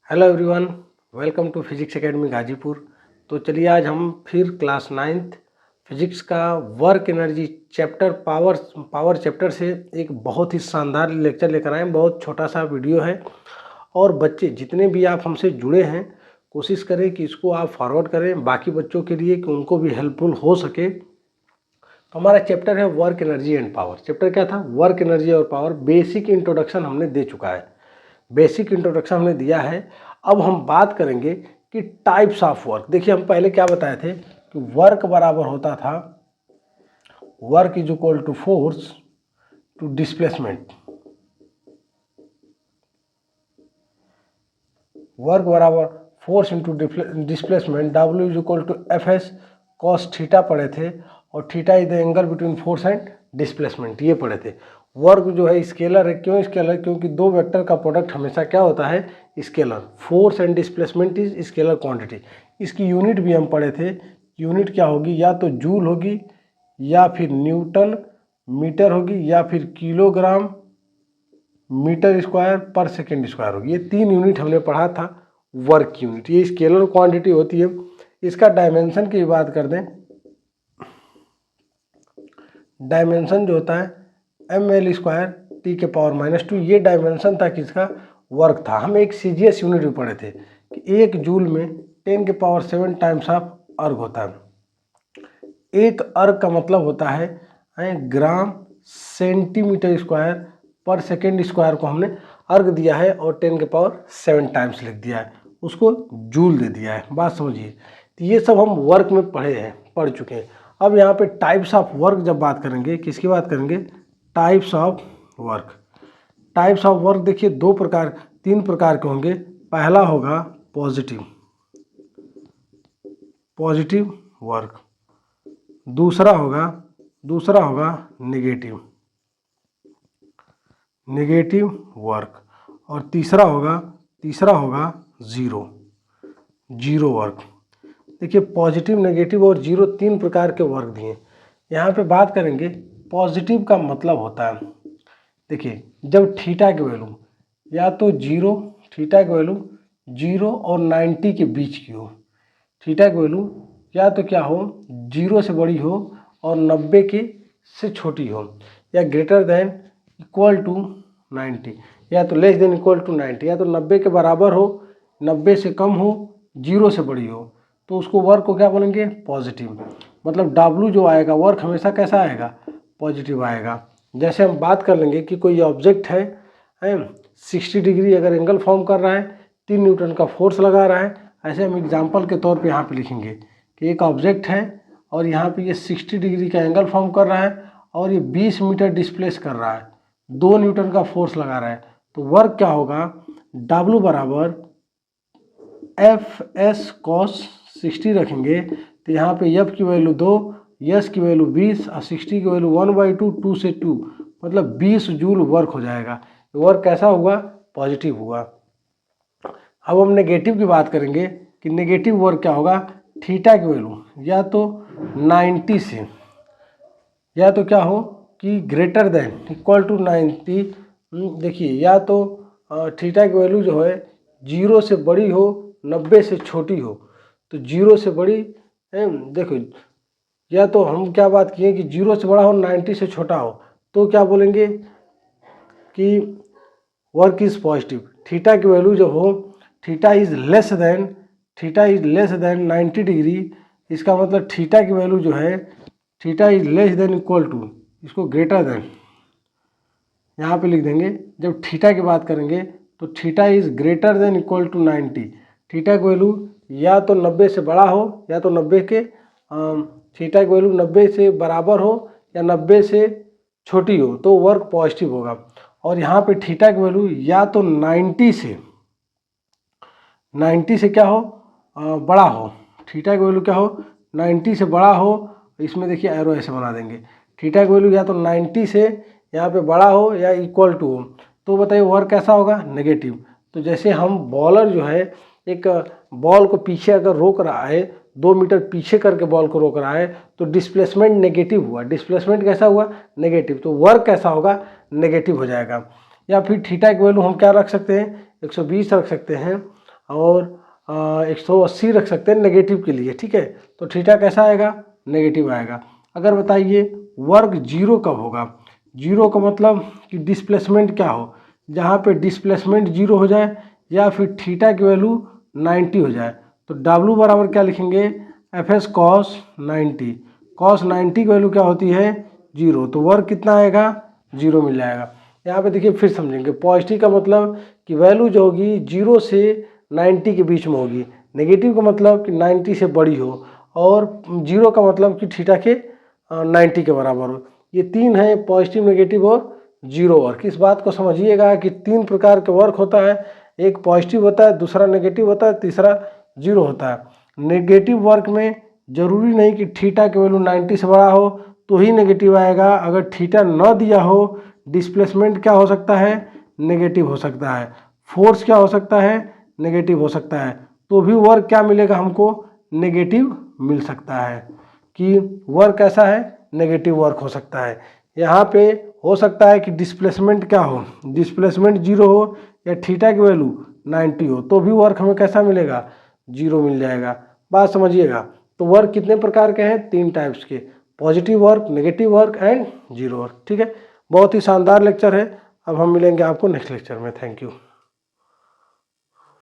Hello everyone, welcome to physics academy Ghazipur. तो चलिए आज हम फिर क्लास 9th फिजिक्स का work energy chapter power chapter से एक बहुत ही शानदार लेक्चर लेकर आए हैं। बहुत छोटा सा वीडियो है और बच्चे जितने भी आप हमसे जुड़े हैं कोशिश करें कि इसको आप फॉरवर्ड करें बाकी बच्चों के लिए कि उनको भी हेल्पफुल हो सके। तो हमारा चैप्टर है work energy and power. Chapter क्या था? वर्क एनर्जी और पावर। बेसिक इंट्रोडक्शन हमने दे चुका है, बेसिक इंट्रोडक्शन हमने दिया है। अब हम बात करेंगे कि टाइप्स ऑफ वर्क। देखिए हम पहले क्या बताए थे कि वर्क बराबर होता था work is equal to force to displacement. Work बराबर force into displacement. W is equal to F S cos theta पढ़े थे और theta is the angle between force and displacement, ये पढ़े थे। वर्क जो है स्केलर है। क्यों स्केलर? क्योंकि दो वेक्टर का प्रोडक्ट हमेशा क्या होता है? Scalar. Force and displacement is scalar quantity. इसकी यूनिट भी हम पढ़े थे। यूनिट क्या होगी? या तो जूल होगी या फिर न्यूटन मीटर होगी या फिर किलोग्राम मीटर स्क्वायर पर सेकेंड स्क्वायर होगी। ये तीन यूनिट हमने पढ़ा था वर्क यूनिट। ये स्केलर क्वांटिटी होती है। इसका डायमेंशन की बात कर दें, डायमेंशन जो होता है ml स्क्वायर टी के पावर -2, ये डायमेंशन था किसका? वर्क था। हम एक सीजीएस यूनिट भी पढ़े थे कि एक जूल में 10 के पावर 7 टाइम्स ऑफ अर्ग होता है। एक अर्ग का मतलब होता है ग्राम सेंटीमीटर स्क्वायर पर सेकेंड स्क्वायर को हमने अर्ग दिया है और 10 के पावर 7 टाइम्स लिख दिया है, उसको जूल दे दिया है। बात समझिए। तो ये सब हम वर्क में पढ़ चुके हैं। अब यहाँ पे टाइप्स ऑफ वर्क जब बात करेंगे, किसकी बात करेंगे? Types of work. Types of work देखिए तीन प्रकार के होंगे। पहला होगा पॉजिटिव वर्क, दूसरा होगा नेगेटिव वर्क और तीसरा होगा जीरो वर्क। देखिए पॉजिटिव, नेगेटिव और जीरो तीन प्रकार के वर्क दिए। यहाँ पे बात करेंगे पॉजिटिव का मतलब होता है, देखिए जब थीटा की वैल्यू या तो थीटा की वैल्यू 0 और 90 के बीच की हो। थीटा की वैल्यू या तो क्या हो? 0 से बड़ी हो और 90 के से छोटी हो, या ग्रेटर देन इक्वल टू 90, या तो लेस देन इक्वल टू 90, या तो 90 के बराबर हो, 90 से कम हो, 0 से बड़ी हो, तो उसको वर्क को क्या बोलेंगे? पॉजिटिव। मतलब W जो आएगा वर्क हमेशा कैसा आएगा? पॉजिटिव आएगा। जैसे हम बात कर लेंगे कि कोई ऑब्जेक्ट है 60 डिग्री अगर एंगल फॉर्म कर रहा है, 3 न्यूटन का फोर्स लगा रहा है। ऐसे हम एग्जाम्पल के तौर पे यहाँ पे लिखेंगे कि एक ऑब्जेक्ट है और यहाँ पे ये 60 डिग्री का एंगल फॉर्म कर रहा है और ये 20 मीटर डिस्प्लेस कर रहा है, 2 न्यूटन का फोर्स लगा रहा है। तो वर्क क्या होगा? W बराबर एफ एस कॉस 60 रखेंगे तो यहाँ पे F की वैल्यू 2, S की वैल्यू 20 और 60 की वैल्यू 1/2, 2 से 2, मतलब 20 जूल वर्क हो जाएगा। वर्क कैसा हुआ? पॉजिटिव हुआ। अब हम नेगेटिव की बात करेंगे कि नेगेटिव वर्क क्या होगा? थीटा की वैल्यू या तो 90 से, या तो क्या हो कि ग्रेटर देन इक्वल टू 90। देखिए या तो थीटा की वैल्यू जो है 0 से बड़ी हो, 90 से छोटी हो। तो 0 से बड़ी देखो, या तो हम क्या बात किए कि 0 से बड़ा हो, 90 से छोटा हो, तो क्या बोलेंगे कि वर्क इज पॉजिटिव। थीटा की वैल्यू जो हो, theta is less than 90 degree, इसका मतलब थीटा की वैल्यू जो है theta is less than equal to, इसको ग्रेटर देन यहाँ पे लिख देंगे। जब थीटा की बात करेंगे तो theta is greater than equal to 90। Theta की वैल्यू या तो 90 से बड़ा हो या तो 90 के थीटा की वैल्यू 90 से बराबर हो या 90 से छोटी हो, तो वर्क पॉजिटिव होगा। और यहाँ पे थीटा की वैल्यू या तो 90 से क्या हो? बड़ा हो। थीटा की वैल्यू क्या हो? 90 से बड़ा हो। इसमें देखिए एरो ऐसे बना देंगे। थीटा की वैल्यू या तो 90 से यहाँ पे बड़ा हो या इक्वल टू हो, तो बताइए वर्क कैसा होगा? नेगेटिव। तो जैसे हम बॉलर जो है एक बॉल को पीछे अगर रोक रहा है, 2 मीटर पीछे करके बॉल को रोक रहा है, तो डिस्प्लेसमेंट नेगेटिव हुआ। डिस्प्लेसमेंट कैसा हुआ? नेगेटिव। तो वर्क कैसा होगा? नेगेटिव हो जाएगा। या फिर थीटा की वैल्यू हम क्या रख सकते हैं? 120 रख सकते हैं और 180 रख सकते हैं नेगेटिव के लिए, ठीक है। तो थीटा कैसा आएगा, नेगेटिव आएगा। अगर बताइए वर्ग जीरो कब होगा, जीरो का मतलब कि डिस्प्लेसमेंट क्या हो, जहाँ पे डिस्प्लेसमेंट जीरो हो जाए या फिर थीटा की वैल्यू 90 हो जाए। तो W बराबर क्या लिखेंगे, एफ एस कॉस 90, कॉस 90 की वैल्यू क्या होती है, जीरो। तो वर्ग कितना आएगा, जीरो मिल जाएगा। यहाँ पे देखिए फिर समझेंगे, पॉजिटिव का मतलब कि वैल्यू जो होगी जीरो से 90 के बीच में होगी, नेगेटिव का मतलब कि 90 से बड़ी हो, और जीरो का मतलब कि थीटा के 90 के बराबर हो। ये तीन है, पॉजिटिव, नेगेटिव और जीरो वर्क। इस बात को समझिएगा कि तीन प्रकार के वर्क होता है, एक पॉजिटिव होता है, दूसरा नेगेटिव होता है, तीसरा जीरो होता है। नेगेटिव वर्क में जरूरी नहीं कि थीटा की वैल्यू 90 से बड़ा हो तो ही नेगेटिव आएगा। अगर थीटा न दिया हो, डिस्प्लेसमेंट क्या हो सकता है, नेगेटिव हो सकता है, फोर्स क्या हो सकता है, नेगेटिव हो सकता है, तो भी वर्क क्या मिलेगा हमको, नेगेटिव मिल सकता है। कि वर्क ऐसा है, नेगेटिव वर्क हो सकता है। यहाँ पे हो सकता है कि डिस्प्लेसमेंट क्या हो, डिस्प्लेसमेंट जीरो हो या थीटा की वैल्यू 90 हो, तो भी वर्क हमें कैसा मिलेगा, जीरो मिल जाएगा। बात समझिएगा। तो वर्क कितने प्रकार के हैं, तीन टाइप्स के, positive work, negative work and zero work, ठीक है। बहुत ही शानदार लेक्चर है। अब हम मिलेंगे आपको नेक्स्ट लेक्चर में। Thank you.